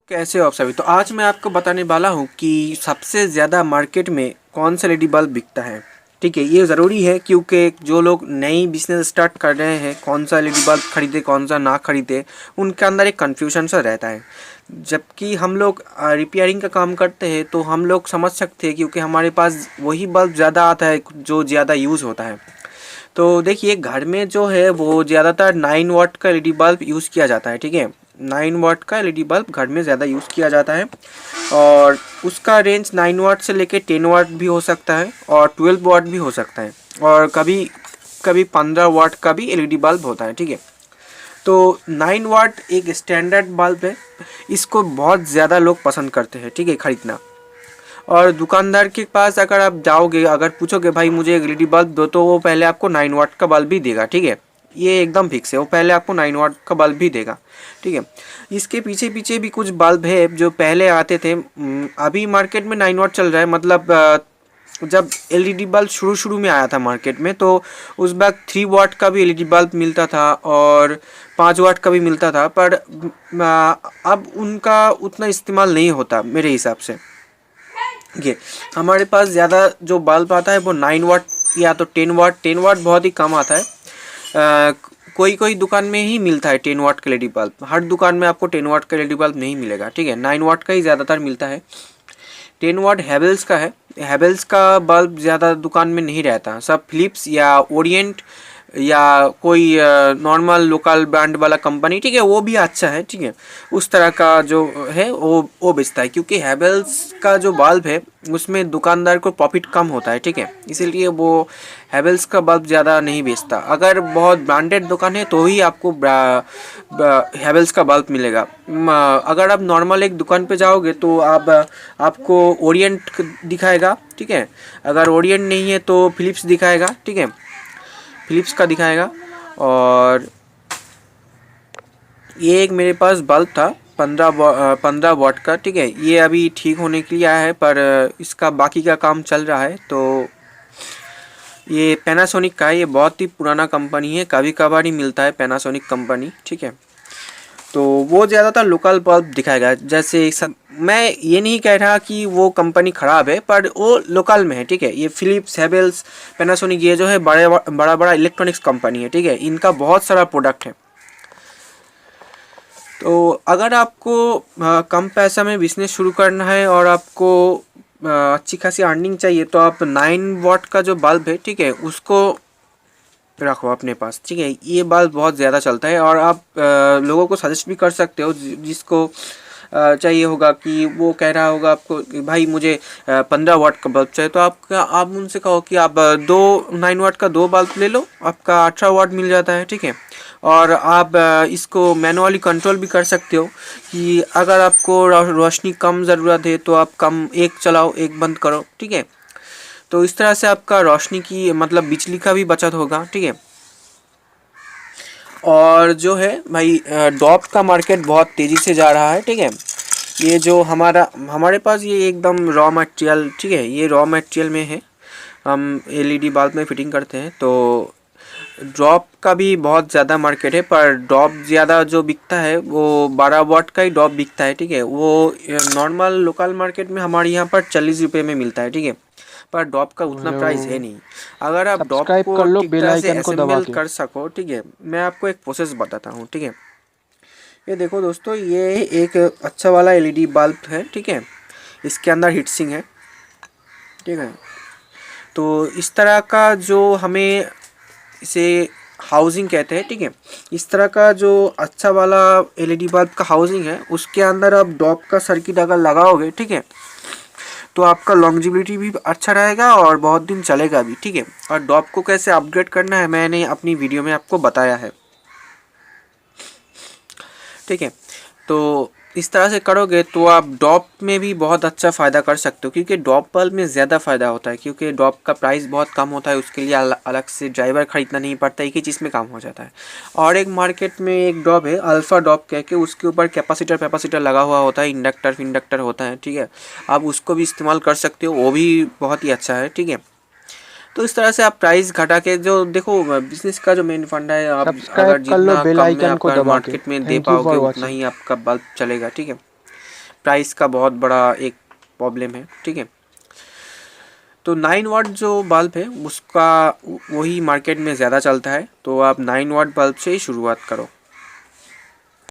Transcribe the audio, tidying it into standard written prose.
कैसे हो आप सभी। तो आज मैं आपको बताने वाला हूँ कि सबसे ज़्यादा मार्केट में कौन सा एलईडी बल्ब बिकता है। ठीक है, ये ज़रूरी है क्योंकि जो लोग नई बिजनेस स्टार्ट कर रहे हैं कौन सा एलईडी बल्ब खरीदे कौन सा ना खरीदे, उनके अंदर एक कन्फ्यूजन सा रहता है। जबकि हम लोग रिपेयरिंग का काम करते हैं तो हम लोग समझ सकते हैं क्योंकि हमारे पास वही बल्ब ज़्यादा आता है जो ज़्यादा यूज़ होता है। तो देखिए, घर में जो है वो ज़्यादातर 9 वाट का एलईडी बल्ब यूज़ किया जाता है। ठीक है, 9 वाट का एलईडी बल्ब घर में ज़्यादा यूज़ किया जाता है और उसका रेंज 9 वाट से लेके 10 वाट भी हो सकता है और 12 वाट भी हो सकता है और कभी कभी 15 वाट का भी एलईडी बल्ब होता है। ठीक है, तो 9 वाट एक स्टैंडर्ड बल्ब है, इसको बहुत ज़्यादा लोग पसंद करते हैं। ठीक है, ख़रीदना। और दुकानदार के पास अगर आप जाओगे, अगर पूछोगे भाई मुझे एक एलईडी बल्ब दो, तो वो पहले आपको 9 वाट का बल्ब ही देगा। ठीक है, ये एकदम फिक्स है, वो पहले आपको 9 वाट का बल्ब ही देगा। ठीक है, इसके पीछे पीछे भी कुछ बल्ब है जो पहले आते थे। अभी मार्केट में 9 वाट चल रहा है। मतलब जब एलईडी बल्ब शुरू शुरू में आया था मार्केट में तो उस वक्त 3 वाट का भी एलईडी बल्ब मिलता था और 5 वाट का भी मिलता था, पर अब उनका उतना इस्तेमाल नहीं होता मेरे हिसाब से। ये हमारे पास ज़्यादा जो बल्ब आता है वो 9 वाट या तो 10 वाट। 10 वाट बहुत ही कम आता है। कोई कोई दुकान में ही मिलता है 10 वाट का एलईडी बल्ब। हर दुकान में आपको 10 वाट का एलईडी बल्ब नहीं मिलेगा। ठीक है, 9 वाट का ही ज़्यादातर मिलता है। 10 वाट हैवेल्स का है। हैवेल्स का बल्ब ज़्यादा दुकान में नहीं रहता, सब फिलिप्स या ओरिएंट या कोई नॉर्मल लोकल ब्रांड वाला कंपनी, ठीक है, वो भी अच्छा है। ठीक है, उस तरह का जो है वो बेचता है क्योंकि हैवेल्स का जो बल्ब है उसमें दुकानदार को प्रॉफिट कम होता है। ठीक है, इसीलिए वो हैवेल्स का बल्ब ज़्यादा नहीं बेचता। अगर बहुत ब्रांडेड दुकान है तो ही आपको हैवेल्स का बल्ब मिलेगा। अगर आप नॉर्मल एक दुकान पे जाओगे तो आपको ओरिएंट दिखाएगा। ठीक है, अगर ओरिएंट नहीं है तो फिलिप्स दिखाएगा। ठीक है, फिलिप्स का दिखाएगा। और ये एक मेरे पास बल्ब था 15 वाट का। ठीक है, ये अभी ठीक होने के लिए आया है, पर इसका बाकी का काम चल रहा है। तो ये पैनासोनिक का है, ये बहुत ही पुराना कंपनी है, कभी कभार ही मिलता है पैनासोनिक कंपनी। ठीक है, तो वो ज़्यादातर लोकल बल्ब दिखाएगा। जैसे मैं ये नहीं कह रहा कि वो कंपनी ख़राब है, पर वो लोकल में है। ठीक है, ये फिलिप्स, हैवेल्स, पैनासोनिक ये जो है बड़ा बड़ा इलेक्ट्रॉनिक्स कंपनी है। ठीक है, इनका बहुत सारा प्रोडक्ट है। तो अगर आपको कम पैसा में बिजनेस शुरू करना है और आपको अच्छी खासी अर्निंग चाहिए तो आप 9 वाट का जो बल्ब है, ठीक है, उसको रखो अपने पास। ठीक है, ये बल्ब बहुत ज़्यादा चलता है और आप लोगों को सजेस्ट भी कर सकते हो जिसको चाहिए होगा कि वो कह रहा होगा आपको कि भाई मुझे 15 वाट का बल्ब चाहिए, तो आप उनसे कहो कि आप 9 वाट का 2 बल्ब ले लो, आपका 18 वाट मिल जाता है। ठीक है, और आप इसको मैनुअली कंट्रोल भी कर सकते हो कि अगर आपको रोशनी कम ज़रूरत है तो आप कम एक चलाओ, एक बंद करो। ठीक है, तो इस तरह से आपका रोशनी की मतलब बिजली का भी बचत होगा। ठीक है, और जो है भाई डॉप का मार्केट बहुत तेज़ी से जा रहा है। ठीक है, ये जो हमारे पास ये एकदम रॉ मटेरियल, ठीक है, ये रॉ मटेरियल में है, हम एलईडी बल्ब में फिटिंग करते हैं। तो ड्रॉप का भी बहुत ज़्यादा मार्केट है, पर ड्रॉप ज़्यादा जो बिकता है वो 12 वाट का ही ड्रॉप बिकता है। ठीक है, वो नॉर्मल लोकल मार्केट में हमारे यहाँ पर 40 रुपये में मिलता है। ठीक है, पर डॉप का उतना प्राइस है नहीं। अगर आप डॉप सब्सक्राइब को कर लो ठीक बेल तरह से आइकन को दबा असेंबल के। कर सको, ठीक है, मैं आपको एक प्रोसेस बताता हूँ। ठीक है, ये देखो दोस्तों, ये एक अच्छा वाला एलईडी बल्ब है। ठीक है, इसके अंदर हीट सिंक है। ठीक है, तो इस तरह का जो हमें इसे हाउसिंग कहते हैं। ठीक है, इस तरह का जो अच्छा वाला एलईडी बल्ब का हाउसिंग है उसके अंदर आप डॉप का सर्किट अगर लगाओगे, ठीक है, तो आपका लॉन्जिविटी भी अच्छा रहेगा और बहुत दिन चलेगा भी। ठीक है, और डॉप को कैसे अपग्रेड करना है मैंने अपनी वीडियो में आपको बताया है। ठीक है, तो इस तरह से करोगे तो आप डॉप में भी बहुत अच्छा फ़ायदा कर सकते हो क्योंकि डॉप बल्ब में ज़्यादा फ़ायदा होता है क्योंकि डॉप का प्राइस बहुत कम होता है, उसके लिए अलग से ड्राइवर ख़रीदना नहीं पड़ता, एक ही चीज़ में काम हो जाता है। और एक मार्केट में एक डॉप है अल्फ़ा डॉप कह के, उसके ऊपर कैपेसिटर लगा हुआ होता है, इंडक्टर होता है। ठीक है, आप उसको भी इस्तेमाल कर सकते हो, वो भी बहुत ही अच्छा है। ठीक है, तो इस तरह से आप प्राइस घटा के, जो देखो बिजनेस का जो मेन फंडा है, आप सब्सक्राइब अगर कर लो जितना बेल कम में आइकन को आपका दबा के। मार्केट में दे थैंक यू पाओगे फॉर उतना वॉचिंग। ही आपका बल्ब चलेगा। ठीक है, प्राइस का बहुत बड़ा एक प्रॉब्लम है, ठीक है। तो 9 वाट जो बल्ब है उसका वही मार्केट में ज़्यादा चलता है, तो आप 9 वाट बल्ब से ही शुरुआत करो।